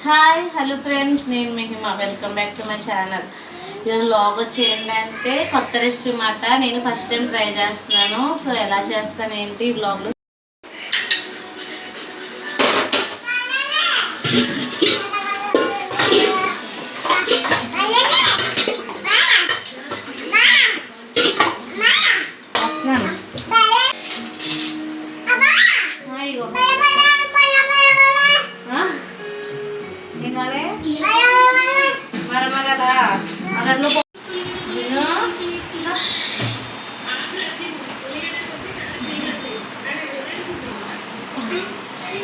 Hi hello friends, నేను Mahima. Welcome back to my channel. ఈరోజు vlog వచ్చి ఏంటంటే కొత్త రెసిపీ మాట. నేను ఫస్ట్ టైం ట్రై చేస్తున్నాను. సో ఎలా చేస్తాను ఏంటి ఈ వ్లాగ్లో వస్తున్నాను.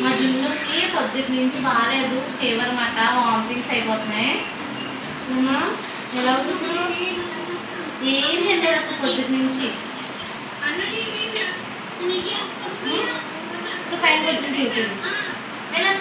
మా జున్నుకి పొద్దుటి నుంచి బాగాలేదు, ఫీవర్ మాట, వామిటింగ్స్ అయిపోతున్నాయి. ఎలా ఏం తింటారు అసలు పొద్దుటి నుంచి. ఇప్పుడు పైన కొంచెం చూపించు. ఎలా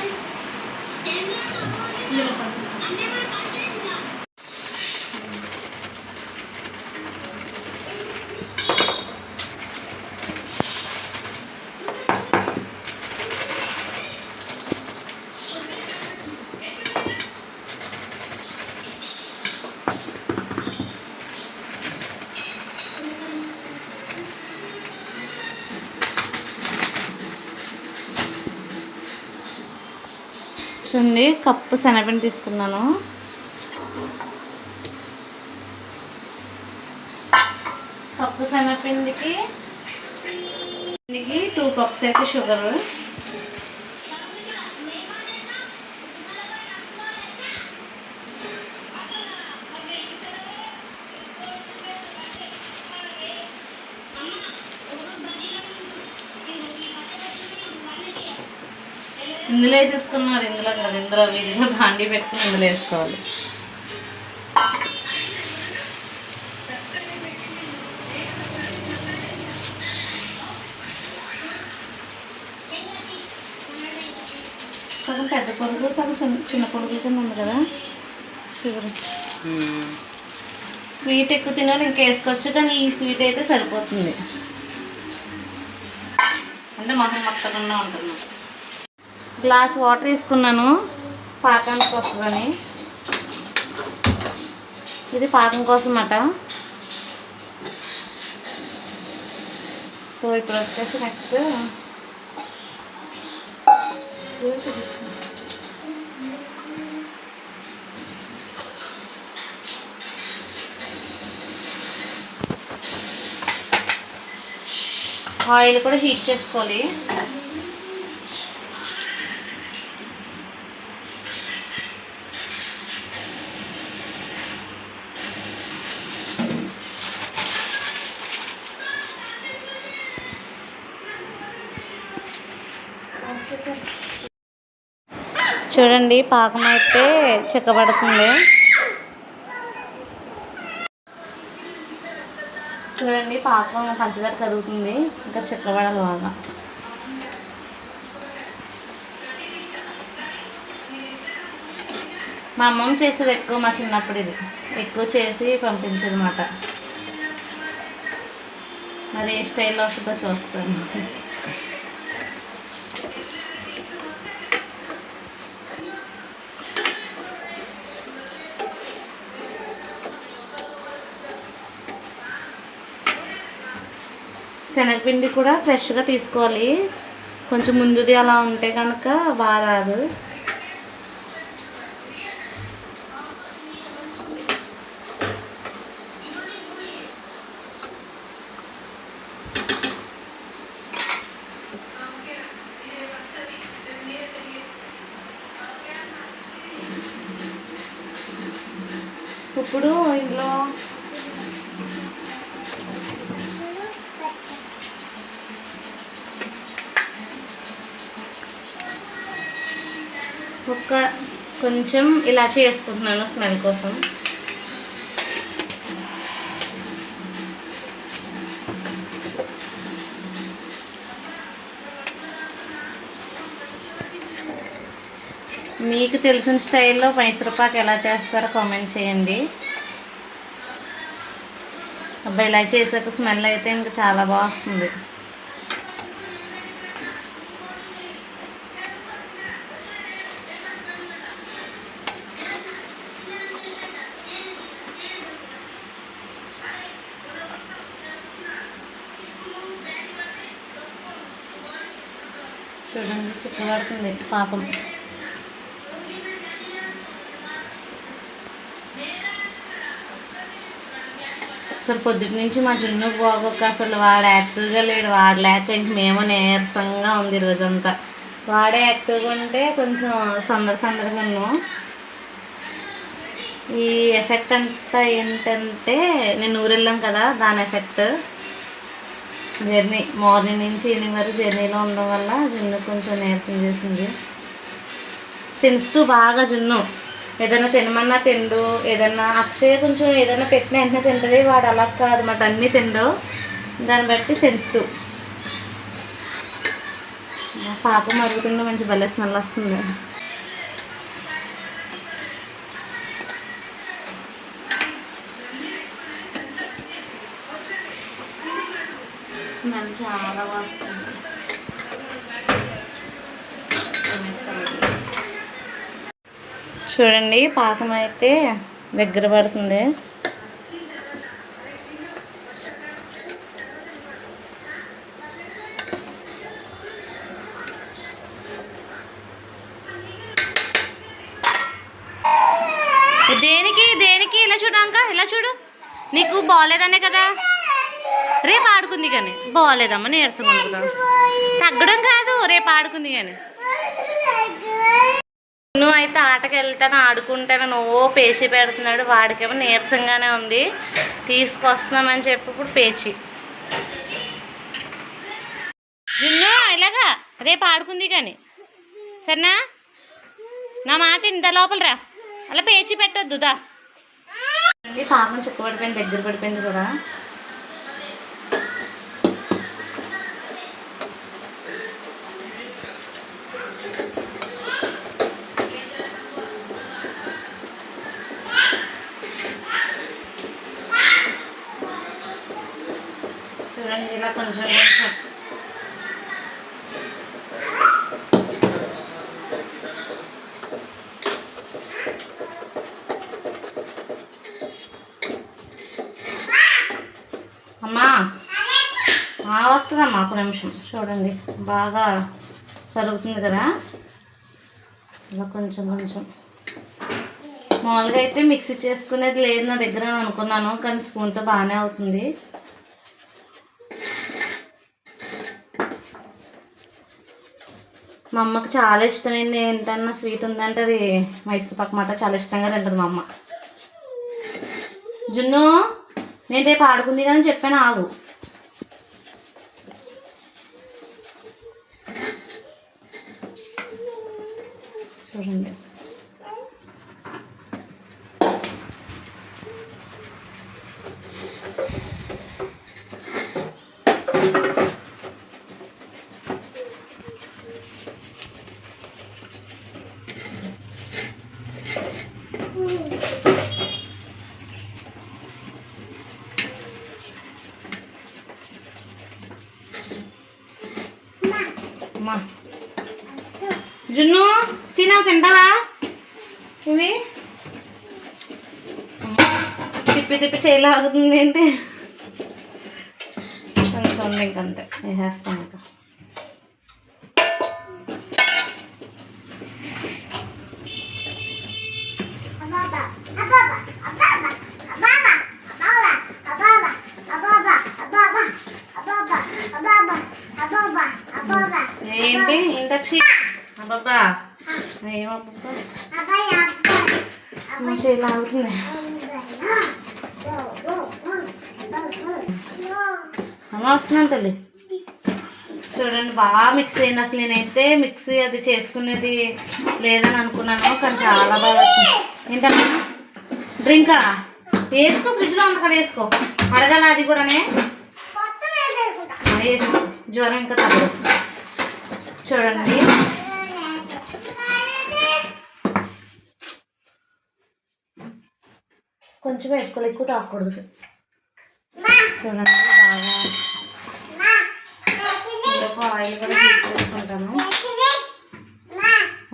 చూడండి, కప్పు శనగపిండి తీసుకున్నాను. కప్పు శనగపిండికి 2 కప్స్ అయితే షుగర్. ఇందులో వేసేసుకున్నారు. ఇందులో కదా, ఇందులో విధిగా బాండీ పెట్టుకుని ఇందులో వేసుకోవాలి. సగం పెద్ద పొడుగు, సగం చిన్న పొడుగు కింద ఉంది కదా షుగర్. స్వీట్ ఎక్కువ తినాలి ఇంకా వేసుకోవచ్చు, కానీ ఈ స్వీట్ అయితే సరిపోతుంది. అంటే మొహం మొత్తకుండా ఉంటుంది. గ్లాస్ వాటర్ వేసుకున్నాను పాకానికి వస్తుందని. ఇది పాకం కోసం అన్నమాట. సో ఇప్పుడు వచ్చేసి నెక్స్ట్ ఆయిల్ కూడా హీట్ చేసుకోవాలి. చూడండి, పాకం అయితే చిక్కబడుతుంది. చూడండి, పాకం పంచదార కరుగుతుంది, ఇంకా చిక్కబడాలి బాగా. మా అమ్మమ్మ చేసేది ఎక్కువ, మా చిన్నప్పుడు ఇది ఎక్కువ చేసి పంపించేది అన్నమాట. మరి ఏ స్టైల్లో వస్తుందో చూస్తాను. శనగపిండి కూడా ఫ్రెష్గా తీసుకోవాలి. కొంచెం ముందుది అలా ఉంటే కనుక బాగా రాదు. ఇప్పుడు ఇందులో కొంచెం ఇలాచీ వేసుకుంటున్నాను స్మెల్ కోసం. మీకు తెలిసిన స్టైల్లో మైసూర్పాక్ ఎలా చేస్తారో కామెంట్ చేయండి. అబ్బాయి ఇలా చేసాక స్మెల్ అయితే ఇంకా చాలా బాగా వస్తుంది. చూడండి చిక్కబడుతుంది పాపం. అసలు పొద్దుటి నుంచి మా జున్ను బాగోక అసలు వాడు యాక్టివ్గా లేడు. వాడు లేక ఇంక మేము నీరసంగా ఉంది రోజంతా. వాడే యాక్టివ్గా ఉంటే కొంచెం సందడిగా ఉన్నాం. ఈ ఎఫెక్ట్ అంతా ఏంటంటే నేను ఊరు వెళ్ళాం కదా, దాని ఎఫెక్ట్. జర్నీ మార్నింగ్ నుంచి ఈవినింగ్ వరకు జర్నీలో ఉండడం వల్ల జున్ను కొంచెం నీరసం చేసింది. సెన్సిటివ్ బాగా జున్ను. ఏదైనా తినమన్నా తిండు, ఏదన్నా అక్షయ కొంచెం ఏదైనా పెట్టిన వెంటనే తింటుంది. వాడు అలా కాదు మాట, అన్నీ తిండు. దాన్ని బట్టి సెన్సిటివ్. పాప మరుగుతుందో మంచి భలే స్మెల్ వస్తుంది. స్మెల్ చాలా వస్తుంది. చూడండి పాకం అయితే దగ్గర పడుతుంది. దేనికి ఇలా చూడంక, ఇలా చూడు. నీకు బాగాలేదనే కదా, రేపు ఆడుకుంది కానీ. బాగాలేదమ్మా, నీరసంగా ఉంది కదా. తగ్గడం కాదు, రేపు ఆడుకుంది కానీ. నువ్వు అయితే ఆటకి వెళ్తాను ఆడుకుంటాను నువ్వు పేచి పెడుతున్నాడు. వాడికేమో నీరసంగానే ఉంది, తీసుకొస్తున్నామని చెప్పి ఇప్పుడు పేచి. నిన్ను ఇలాగా రేపు ఆడుకుంది కానీ, సరేనా? నా మాట ఇంత లోపల రా, అలా పేచి పెట్టొద్దు. దా పాపం చిక్కబడిపోయింది, దగ్గర పడిపోయింది కూడా. చూడండి ఇలా కొంచెం కొంచెం అమ్మా వస్తుందమ్మా. ఒక నిమిషం చూడండి, బాగా జరుగుతుంది కదా. ఇలా కొంచెం కొంచెం మామూలుగా అయితే మిక్సీ చేసుకునేది లేదు నా దగ్గర అని అనుకున్నాను, కానీ స్పూన్తో బాగానే అవుతుంది. మా అమ్మకి చాలా ఇష్టమైంది ఏంటన్నా స్వీట్ ఉందంటే అది మైసూర్ పాక్ మాట. చాలా ఇష్టంగా తింటుంది మా అమ్మ. జున్ను నేను రేపు ఆడుకుంది కానీ చెప్పాను, ఆగు. చూడండి అమ్మా. జున్ను తింటావా ఇవి? తిప్పి తిప్పి చేయలా ఆగుతుంది ఏంటి? కొంచెం ఉంది ఇంకంతే, వేసేస్తాం ఇంకా. ఏంటి ఇంతక్షి అబ్బాబ్బా, ఏమబ్బా ఇలా అవుతుంది. అమ్మ వస్తున్నాను తల్లి. చూడండి బాగా మిక్స్ అయింది. అసలు నేనైతే మిక్సీ అది చేసుకునేది లేదని అనుకున్నాను, కానీ చాలా బాగా వచ్చింది. ఏంటమ్మా డ్రింకా? వేసుకో, ఫ్రిడ్జ్లో ఉంది కదా, వేసుకో. అడగాల అది కూడానే వేసేసుకో, జ్వరం ఇంకా తగ్గదు. చూడండి కొంచెం వేసుకోవాలి, ఎక్కువ తాగకూడదు. చూడండి బాగా ఆయిల్ కూడా తీసుకుంటాను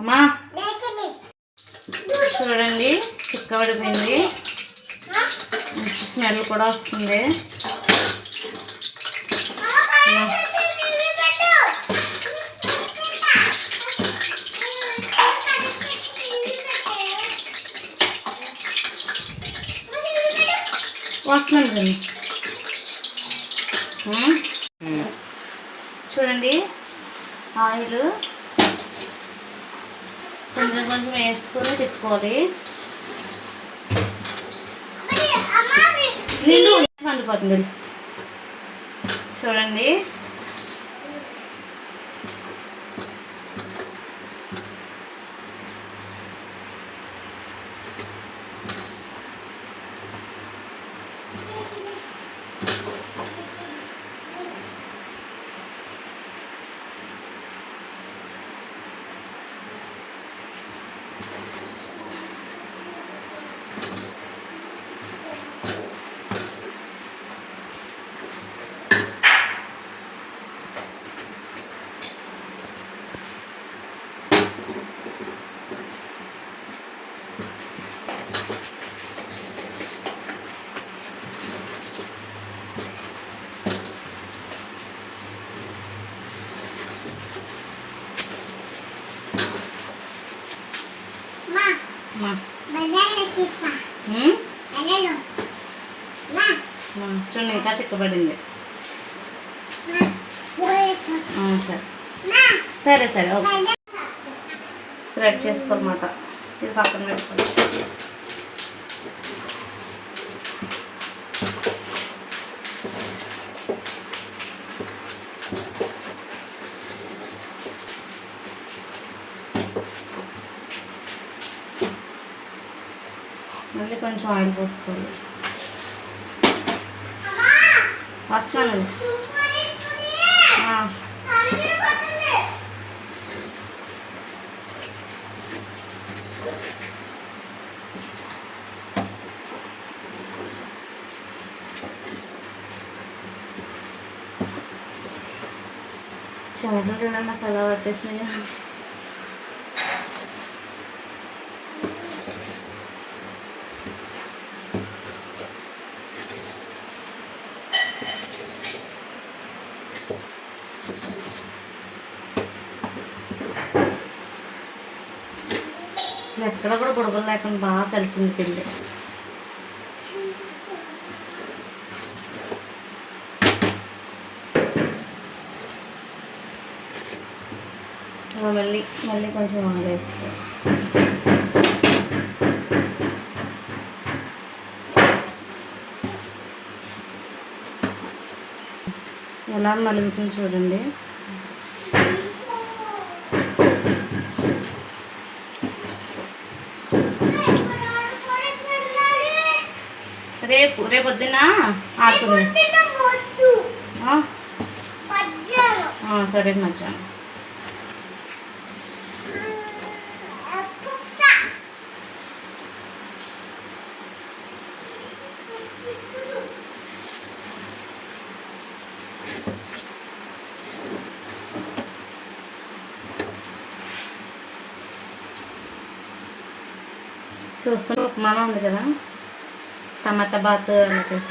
అమ్మా. చూడండి చిక్కబడిపోయింది, స్మెల్ కూడా వస్తుంది. వస్తున్నాను కానీ చూడండి ఆయిల్ కొంచెం కొంచెం వేసుకొని తిప్పుకోవాలి. నిండు మండిపోతుంది చూడండి. చూడండి ఇంకా చిక్కబడింది. సరే సరే ఓకే. స్ప్రెడ్ చేసుకోవాలన్నమాట. ఇది పక్కన పెట్టుకోండి. మళ్ళీ కొంచెం ఆయిల్ పోసుకోవాలి. వస్తాను. చెమటలు చూడండి అసలు ఎలా పట్టేసినాయో. అసలు ఎక్కడ కూడా బుడగలు లేకుండా బాగా కలిసింది పిండి. మళ్ళీ మళ్ళీ కొంచెం ఆయిల్ వేసుకోవాలి. ఎలా మలుగుతుంది చూడండి. రేపు పొద్దున్న ఆడుతుంది. సరే మధ్యాహ్నం. చూస్తున్న ఉప్మాలో ఉంది కదా, టమాటా బాత్ అలా చేసి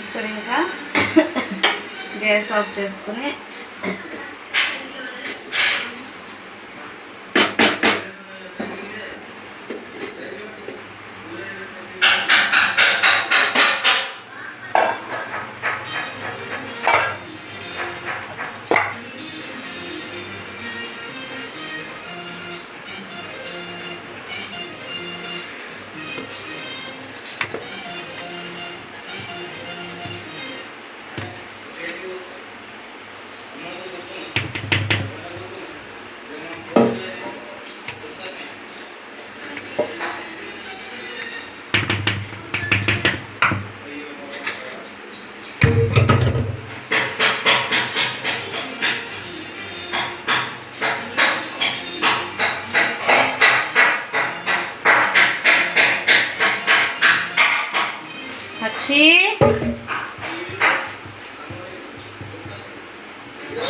ఇప్పుడు ఇంకా గ్యాస్ ఆఫ్ చేసుకుని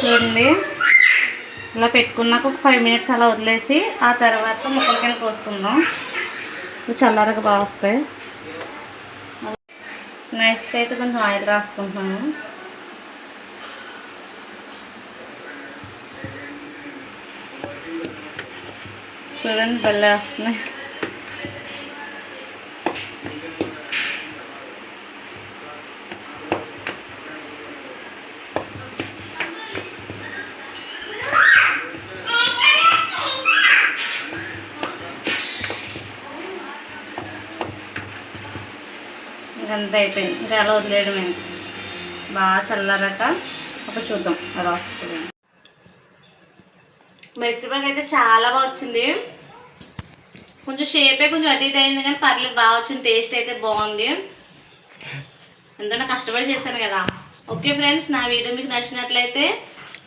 చూడండి. ఇలా పెట్టుకున్నాక ఒక 5 మినిట్స్ అలా వదిలేసి ఆ తర్వాత ముక్కల కింద కోసుకుందాం. చల్లారక బాగా వస్తాయి. నైఫ్కి అయితే కొంచెం ఆయిల్ రాసుకుంటున్నాను. చూడండి భలే వస్తున్నాయి. ఇంకంతా అయిపోయింది. ఇంకా అలా వదిలేయడం మేము బాగా చల్లారాక ఒక చూద్దాం అలా వస్తుంది. మైసూర్పాక్ అయితే చాలా బాగా వచ్చింది. కొంచెం షేపే కొంచెం అటు ఇటు అయింది కానీ పర్లేదు, బాగా వచ్చింది. టేస్ట్ అయితే బాగుంది. ఎంతైనా కష్టపడి చేశాను కదా. ఓకే ఫ్రెండ్స్, నా వీడియో మీకు నచ్చినట్లయితే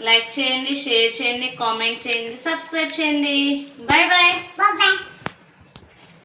లైక్ చేయండి, షేర్ చేయండి, కామెంట్ చేయండి, సబ్స్క్రైబ్ చేయండి. Bye bye.